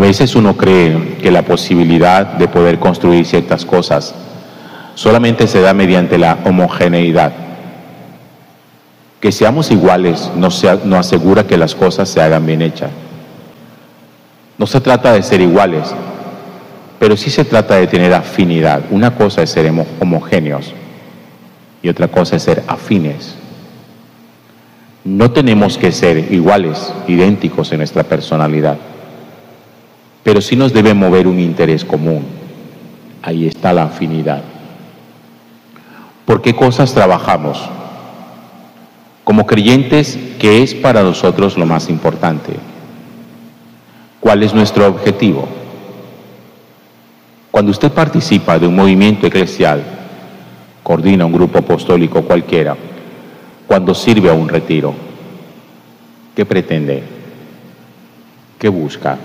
veces uno cree que la posibilidad de poder construir ciertas cosas solamente se da mediante la homogeneidad. Que seamos iguales no asegura que las cosas se hagan bien hechas. No se trata de ser iguales, pero sí se trata de tener afinidad. Una cosa es ser homogéneos y otra cosa es ser afines. No tenemos que ser iguales, idénticos en nuestra personalidad, pero sí nos debe mover un interés común. Ahí está la afinidad. ¿Por qué cosas trabajamos? Como creyentes, ¿qué es para nosotros lo más importante? ¿Cuál es nuestro objetivo? Cuando usted participa de un movimiento eclesial, coordina un grupo apostólico cualquiera, cuando sirve a un retiro, ¿qué pretende? ¿Qué busca?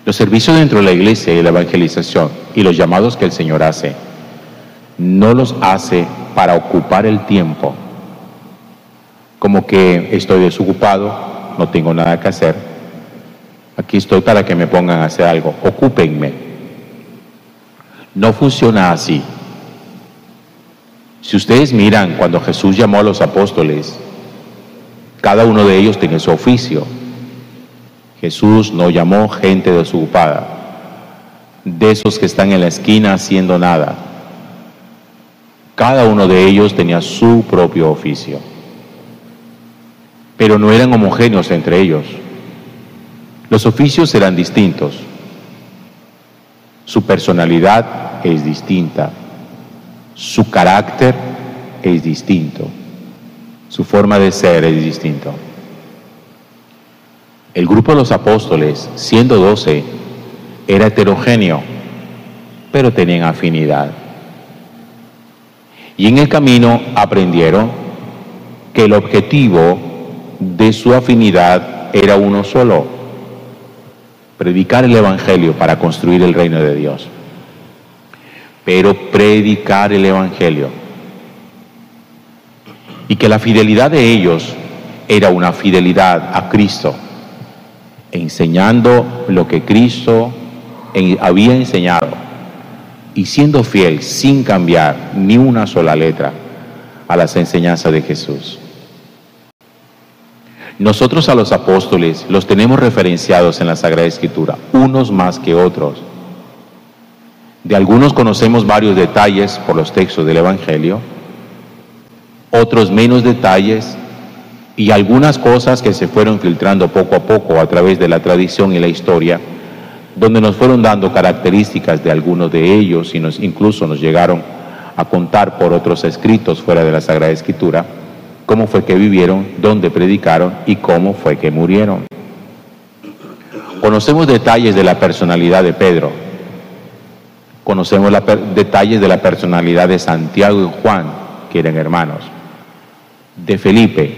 Los servicios dentro de la iglesia y la evangelización y los llamados que el Señor hace, no los hace para ocupar el tiempo, como que estoy desocupado, no tengo nada que hacer, aquí estoy para que me pongan a hacer algo, ocúpenme. No funciona así. Si ustedes miran cuando Jesús llamó a los apóstoles, cada uno de ellos tenía su oficio. Jesús no llamó gente desocupada, de esos que están en la esquina haciendo nada. Cada uno de ellos tenía su propio oficio, pero no eran homogéneos entre ellos. Los oficios eran distintos, su personalidad es distinta, su carácter es distinto, su forma de ser es distinto. El grupo de los apóstoles, siendo 12, era heterogéneo, pero tenían afinidad. Y en el camino aprendieron que el objetivo de su afinidad era uno solo: predicar el Evangelio para construir el reino de Dios. Pero predicar el Evangelio. Y que la fidelidad de ellos era una fidelidad a Cristo, enseñando lo que Cristo había enseñado y siendo fiel sin cambiar ni una sola letra a las enseñanzas de Jesús. Nosotros a los apóstoles los tenemos referenciados en la Sagrada Escritura, unos más que otros. De algunos conocemos varios detalles por los textos del Evangelio, otros menos detalles y algunas cosas que se fueron filtrando poco a poco a través de la tradición y la historia, donde nos fueron dando características de algunos de ellos y incluso nos llegaron a contar por otros escritos fuera de la Sagrada Escritura cómo fue que vivieron, dónde predicaron y cómo fue que murieron. Conocemos detalles de la personalidad de Pedro, conocemos detalles de la personalidad de Santiago y Juan, que eran hermanos, de Felipe,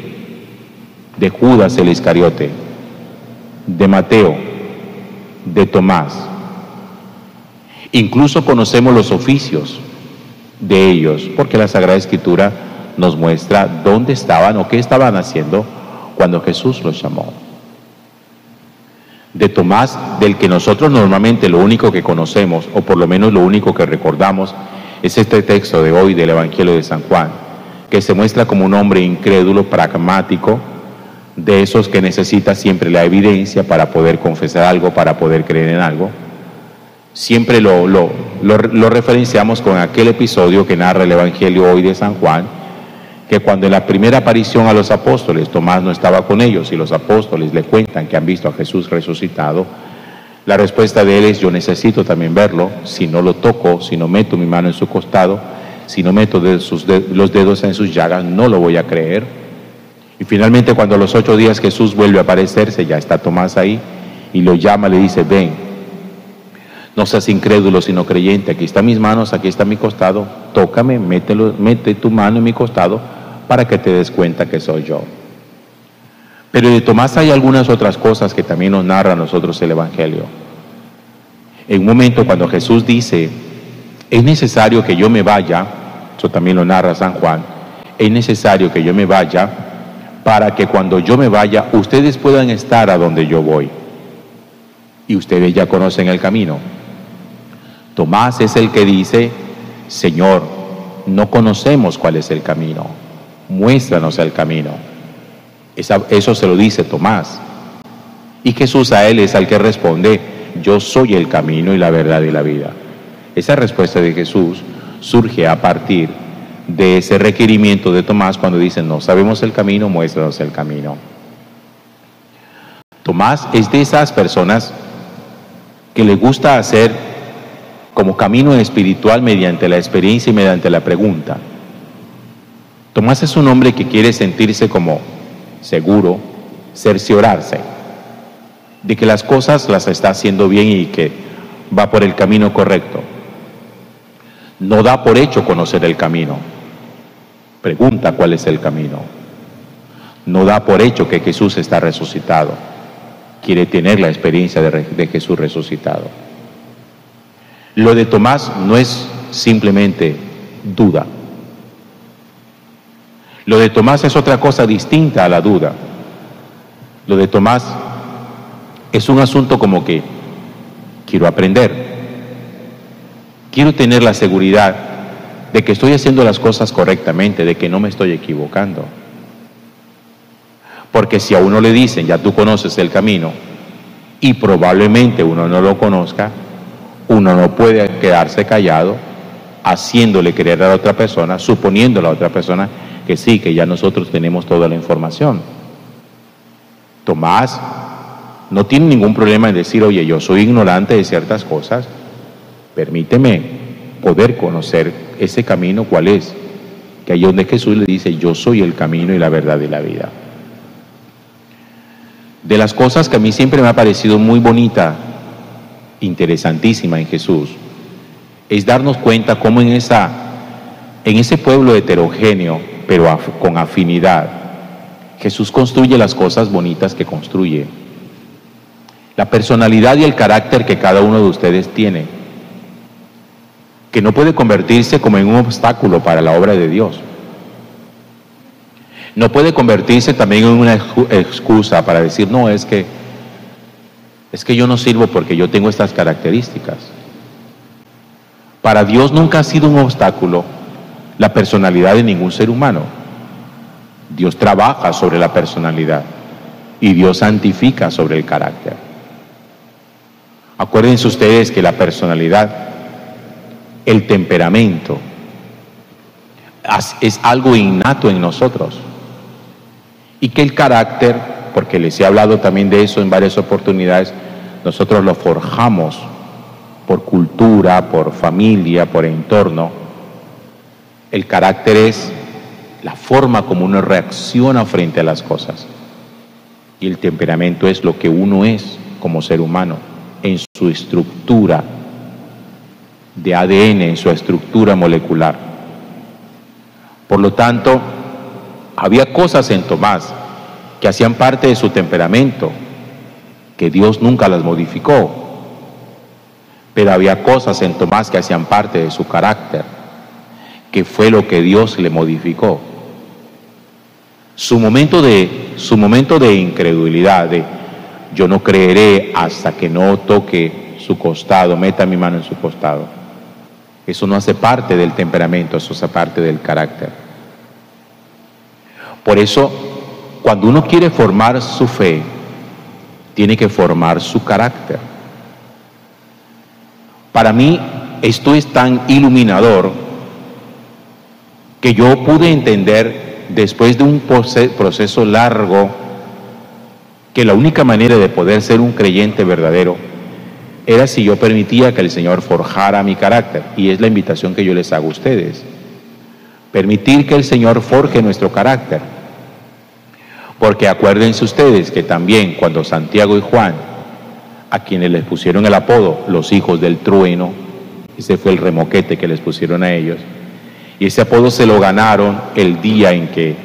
de Judas el Iscariote, de Mateo, de Tomás. Incluso conocemos los oficios de ellos, porque la Sagrada Escritura nos muestra dónde estaban o qué estaban haciendo cuando Jesús los llamó. De Tomás, del que nosotros normalmente lo único que conocemos, o por lo menos lo único que recordamos, es este texto de hoy del Evangelio de San Juan, que se muestra como un hombre incrédulo, pragmático, de esos que necesita siempre la evidencia para poder confesar algo, para poder creer en algo. Siempre lo referenciamos con aquel episodio que narra el Evangelio hoy de San Juan, que cuando en la primera aparición a los apóstoles, Tomás no estaba con ellos y los apóstoles le cuentan que han visto a Jesús resucitado, la respuesta de él es: yo necesito también verlo, si no lo toco, si no meto mi mano en su costado, si no meto los dedos en sus llagas, no lo voy a creer. Y finalmente, cuando a los 8 días Jesús vuelve a aparecerse, ya está Tomás ahí, y lo llama, le dice: ven, no seas incrédulo sino creyente, aquí están mis manos, aquí está mi costado, tócame, mete tu mano en mi costado para que te des cuenta que soy yo. Pero de Tomás hay algunas otras cosas que también nos narra a nosotros el Evangelio. En un momento cuando Jesús dice: es necesario que yo me vaya, eso también lo narra San Juan, es necesario que yo me vaya para que cuando yo me vaya ustedes puedan estar a donde yo voy. y ustedes ya conocen el camino. Tomás es el que dice: Señor, no conocemos cuál es el camino, muéstranos el camino. Eso se lo dice Tomás. Y Jesús a él es al que responde: yo soy el camino y la verdad y la vida. Esa respuesta de Jesús surge a partir de ese requerimiento de Tomás cuando dice: no sabemos el camino, muéstranos el camino. Tomás es de esas personas que le gusta hacer como camino espiritual mediante la experiencia y mediante la pregunta. Tomás es un hombre que quiere sentirse como seguro, cerciorarse de que las cosas las está haciendo bien y que va por el camino correcto. No da por hecho conocer el camino. Pregunta cuál es el camino. No da por hecho que Jesús está resucitado. Quiere tener la experiencia de Jesús resucitado. Lo de Tomás no es simplemente duda. Lo de Tomás es otra cosa distinta a la duda. Lo de Tomás es un asunto como que quiero aprender. Quiero tener la seguridad de que estoy haciendo las cosas correctamente, de que no me estoy equivocando. Porque si a uno le dicen, ya tú conoces el camino, y probablemente uno no lo conozca, uno no puede quedarse callado, haciéndole creer a la otra persona, suponiendo a la otra persona que sí, que ya nosotros tenemos toda la información. Tomás no tiene ningún problema en decir: oye, yo soy ignorante de ciertas cosas, permíteme poder conocer ese camino, ¿cuál es? Que ahí donde Jesús le dice: yo soy el camino y la verdad y la vida. De las cosas que a mí siempre me ha parecido muy bonita, interesantísima en Jesús, es darnos cuenta cómo en ese pueblo heterogéneo, pero con afinidad, Jesús construye las cosas bonitas que construye. La personalidad y el carácter que cada uno de ustedes tiene, que no puede convertirse como en un obstáculo para la obra de Dios. No puede convertirse también en una excusa para decir: no, es que yo no sirvo porque yo tengo estas características. Para Dios nunca ha sido un obstáculo la personalidad de ningún ser humano. Dios trabaja sobre la personalidad y Dios santifica sobre el carácter. Acuérdense ustedes que la personalidad, el temperamento, es algo innato en nosotros. Y que el carácter, porque les he hablado también de eso en varias oportunidades, nosotros lo forjamos por cultura, por familia, por entorno. El carácter es la forma como uno reacciona frente a las cosas. Y el temperamento es lo que uno es como ser humano, en su estructura de ADN, en su estructura molecular. Por lo tanto, había cosas en Tomás que hacían parte de su temperamento, que Dios nunca las modificó. Pero había cosas en Tomás que hacían parte de su carácter, que fue lo que Dios le modificó. Su momento de incredulidad, de yo no creeré hasta que no toque su costado, meta mi mano en su costado, eso no hace parte del temperamento, eso hace parte del carácter. Por eso, cuando uno quiere formar su fe, tiene que formar su carácter. Para mí, esto es tan iluminador que yo pude entender, después de un proceso largo, que la única manera de poder ser un creyente verdadero era si yo permitía que el Señor forjara mi carácter. Y es la invitación que yo les hago a ustedes. Permitir que el Señor forje nuestro carácter. Porque acuérdense ustedes que también cuando Santiago y Juan, a quienes les pusieron el apodo los hijos del trueno, ese fue el remoquete que les pusieron a ellos, y ese apodo se lo ganaron el día en que,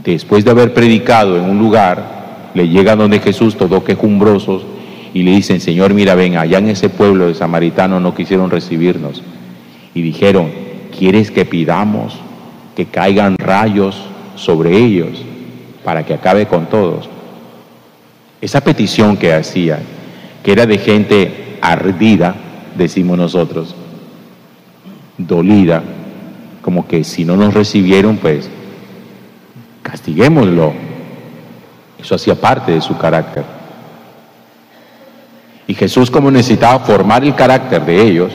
después de haber predicado en un lugar, le llegan donde Jesús todos quejumbrosos y le dicen: Señor, mira, ven, allá en ese pueblo de samaritanos no quisieron recibirnos. Y dijeron: ¿quieres que pidamos que caigan rayos sobre ellos para que acabe con todos? Esa petición que hacían, que era de gente ardida, decimos nosotros, dolida, como que si no nos recibieron, pues castiguémoslo. Eso hacía parte de su carácter. Y Jesús, como necesitaba formar el carácter de ellos,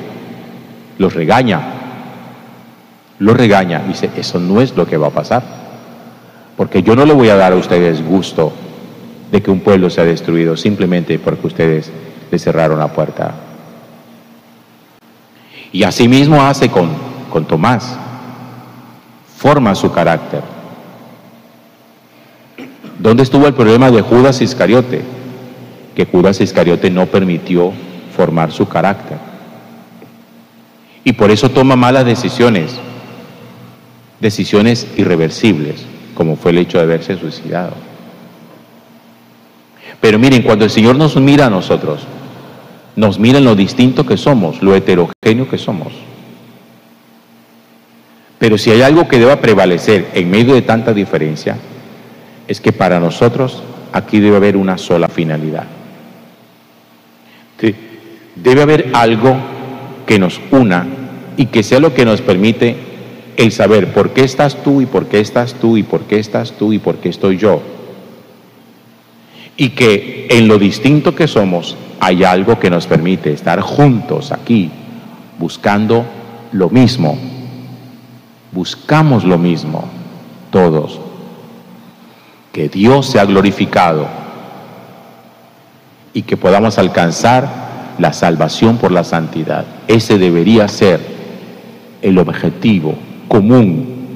los regaña. Dice, eso no es lo que va a pasar, porque yo no le voy a dar a ustedes gusto de que un pueblo sea destruido simplemente porque ustedes le cerraron la puerta. Y así mismo hace con Tomás, forma su carácter. ¿Dónde estuvo el problema de Judas Iscariote? Que Judas Iscariote no permitió formar su carácter. Y por eso toma malas decisiones irreversibles, como fue el hecho de haberse suicidado. Pero miren, cuando el Señor nos mira a nosotros, nos mira en lo distinto que somos, lo heterogéneo que somos. Pero si hay algo que deba prevalecer en medio de tanta diferencia, es que para nosotros aquí debe haber una sola finalidad. Debe haber algo que nos una y que sea lo que nos permite el saber por qué estás tú y por qué estás tú y por qué estás tú y por qué estoy yo. Y que en lo distinto que somos hay algo que nos permite estar juntos aquí buscando lo mismo. Buscamos lo mismo todos. Que Dios sea glorificado y que podamos alcanzar la salvación por la santidad. Ese debería ser el objetivo común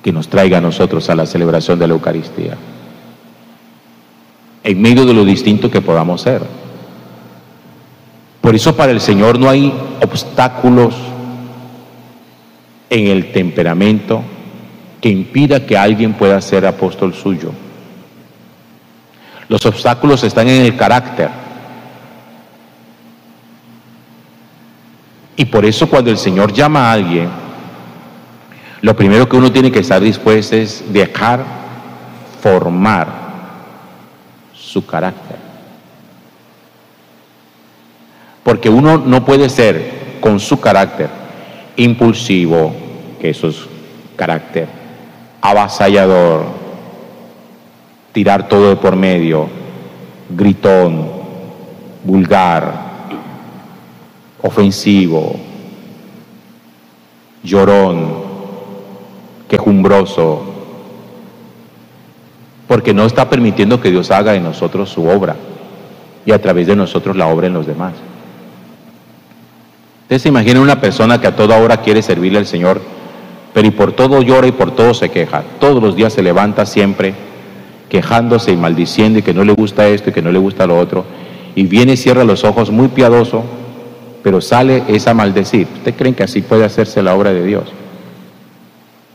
que nos traiga a nosotros a la celebración de la Eucaristía, en medio de lo distinto que podamos ser. Por eso para el Señor no hay obstáculos en el temperamento que impida que alguien pueda ser apóstol suyo. Los obstáculos están en el carácter. Y por eso cuando el Señor llama a alguien, lo primero que uno tiene que estar dispuesto es dejar formar su carácter. Porque uno no puede ser con su carácter impulsivo, que eso es carácter, avasallador, tirar todo de por medio, gritón, vulgar, ofensivo, llorón, quejumbroso, porque no está permitiendo que Dios haga en nosotros su obra y a través de nosotros la obra en los demás. Ustedes se imaginan una persona que a toda hora quiere servirle al Señor, pero y por todo llora y por todo se queja. Todos los días se levanta siempre quejándose y maldiciendo y que no le gusta esto y que no le gusta lo otro. Y viene y cierra los ojos muy piadoso, pero sale es a maldecir. ¿Ustedes creen que así puede hacerse la obra de Dios?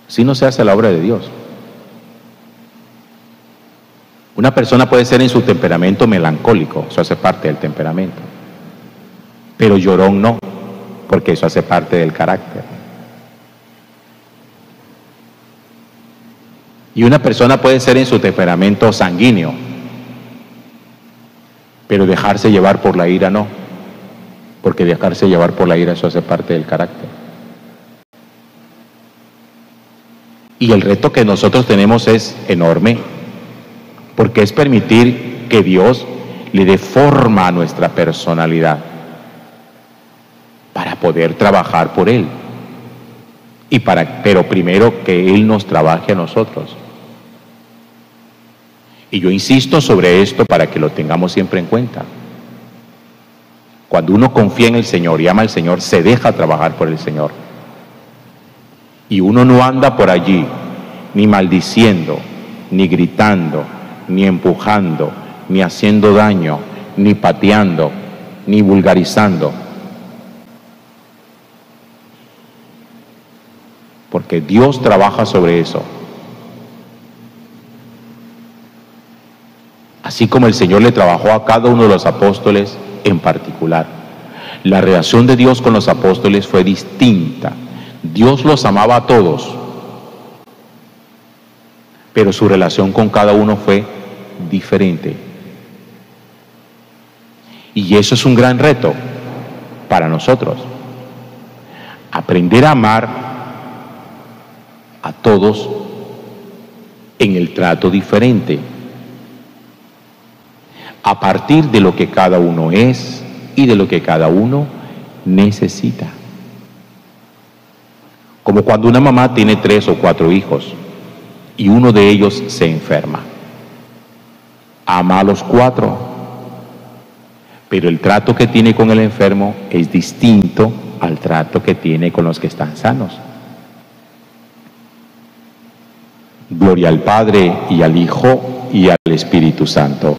Así no se hace la obra de Dios. Una persona puede ser en su temperamento melancólico, eso hace parte del temperamento. Pero llorón no, porque eso hace parte del carácter. Y una persona puede ser en su temperamento sanguíneo, pero dejarse llevar por la ira no, porque dejarse llevar por la ira eso hace parte del carácter. Y el reto que nosotros tenemos es enorme, porque es permitir que Dios le dé forma a nuestra personalidad para poder trabajar por Él. Pero primero que Él nos trabaje a nosotros. Y yo insisto sobre esto para que lo tengamos siempre en cuenta. Cuando uno confía en el Señor y ama al Señor, se deja trabajar por el Señor. Y uno no anda por allí ni maldiciendo, ni gritando, ni empujando, ni haciendo daño, ni pateando, ni vulgarizando. Porque Dios trabaja sobre eso. Así como el Señor le trabajó a cada uno de los apóstoles en particular. La relación de Dios con los apóstoles fue distinta. Dios los amaba a todos, pero su relación con cada uno fue diferente. Y eso es un gran reto para nosotros. Aprender a amar a todos en el trato diferente, a partir de lo que cada uno es y de lo que cada uno necesita. Como cuando una mamá tiene 3 o 4 hijos y uno de ellos se enferma. Ama a los 4, pero el trato que tiene con el enfermo es distinto al trato que tiene con los que están sanos. Gloria al Padre y al Hijo y al Espíritu Santo.